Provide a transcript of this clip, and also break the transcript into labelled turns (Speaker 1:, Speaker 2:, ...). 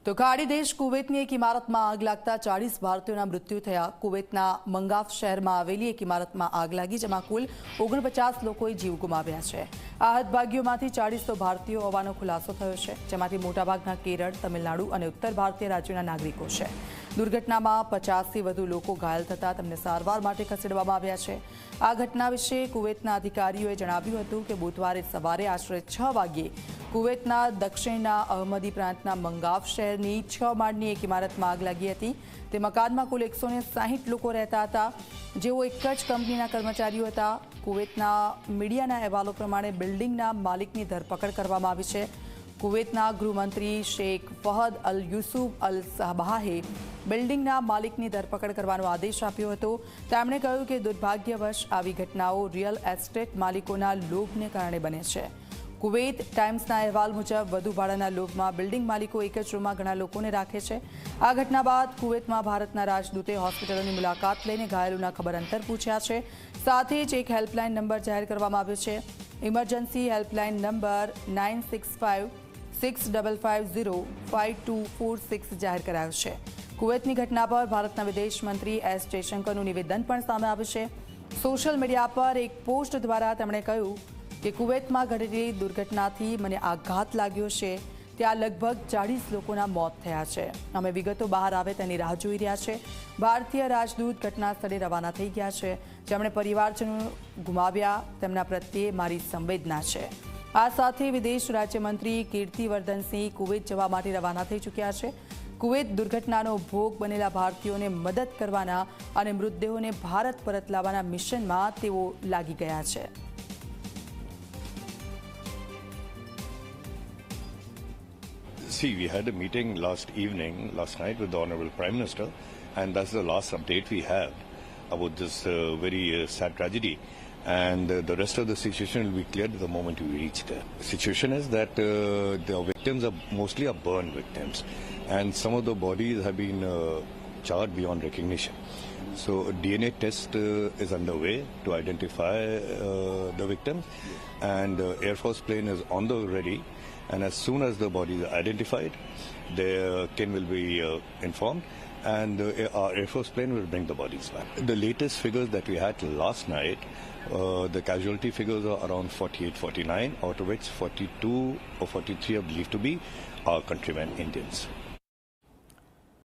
Speaker 1: તો ખાડી દેશ કુવૈતની એક ઇમારતમાં આગ લાગતા 40 ભારતીયોના મૃત્યુ થયા। કુવૈતના મંગાફ શહેરમાં આવેલી એક ઇમારતમાં આગ લાગી, જેમાં કુલ 49 લોકોએ જીવ ગુમાવ્યા છે। આ હતભાગ્યોમાંથી 40 તો ભારતીયો હોવાનો ખુલાસો થયો છે, જેમાંથી મોટાભાગના કેરળ, તમિલનાડુ અને ઉત્તર ભારતીય રાજ્યોના નાગરિકો છે। દુર્ઘટનામાં 50થી વધુ લોકો ઘાયલ થતા તેમને સારવાર માટે ખસેડવામાં આવ્યા છે। આ ઘટના વિશે કુવૈતના અધિકારીઓએ જણાવ્યું હતું કે બુધવારે સવારે આશરે 6 વાગ્યે કુવૈતના દક્ષિણના અહમદી પ્રાંતના મંગાફ શહેરની 6 માળની એક ઇમારતમાં આગ લાગી હતી। તે મકાનમાં કુલ 160 લોકો રહેતા હતા, જેઓ એક જ કંપનીના કર્મચારીઓ હતા। કુવૈતના મીડિયાના અહેવાલો પ્રમાણે બિલ્ડિંગના માલિકની ધરપકડ કરવામાં આવી છે। કુવૈતના ગૃહમંત્રી શેખ ફહદ અલ યુસુફ અલ સબાહે બિલ્ડિંગના માલિકની ધરપકડ કરવાનો આદેશ આપ્યો હતો। તેમણે કહ્યું કે દુર્ભાગ્યવશ આવી ઘટનાઓ રિયલ એસ્ટેટ માલિકોના લોભને કારણે બને છે। કુવૈત ટાઈમ્સના અહેવાલ મુજબ વધુ ભાડાના લોભમાં બિલ્ડિંગ માલિકો એક જ રૂમમાં ઘણા લોકોને રાખે છે। આ ઘટના બાદ કુવૈતમાં ભારતના રાજદૂતે હોસ્પિટલોની મુલાકાત લઈને ઘાયલોના ખબર અંતર પૂછ્યા છે। સાથે જ એક હેલ્પલાઇન નંબર જાહેર કરવામાં આવ્યો છે। ઇમરજન્સી હેલ્પલાઇન નંબર 965655052446 જાહેર કરાયો છે। કુવૈતની ઘટના પર ભારતના વિદેશ મંત્રી એસ જયશંકરનું નિવેદન પણ સામે આવ્યું છે। સોશિયલ મીડિયા પર એક પોસ્ટ દ્વારા તેમણે કહ્યું કે કુવૈતમાં ઘટેલી દુર્ઘટનાથી મને આઘાત લાગ્યો છે। ત્યાં લગભગ 40 લોકોના મોત થયા છે। અમે વિગતો બહાર આવે તેની રાહ જોઈ રહ્યા છે। ભારતીય રાજદૂત ઘટના સ્થળે રવાના થઈ ગયા છે। જેમણે પરિવારજનો ગુમાવ્યા તેમના પ્રત્યે મારી સંવેદના છે। આ સાથે વિદેશ રાજ્યમંત્રી કીર્તિવર્ધનસિંહ કુવૈત જવા માટે રવાના થઈ ચૂક્યા છે। કુવૈત દુર્ઘટનાનો ભોગ બનેલા ભારતીયોને મદદ કરવાના અને મૃતદેહોને ભારત પરત લાવવાના મિશનમાં તેઓ લાગી ગયા છે।
Speaker 2: See, we had a meeting last night with the Honorable Prime Minister, and that's the last update we have about this very sad tragedy. And the rest of the situation will be cleared the moment we reach there. The situation is that the victims are mostly burned victims, and some of the bodies have been charred beyond recognition. So a DNA test is underway to identify the victims, and the Air Force plane is on the ready. And as soon as the bodies are identified, their kin will be informed, and our Air Force plane will bring the bodies back. The latest figures that we had last night, the casualty figures are around 48-49, out of which 42 or 43 are believed to be our countrymen Indians.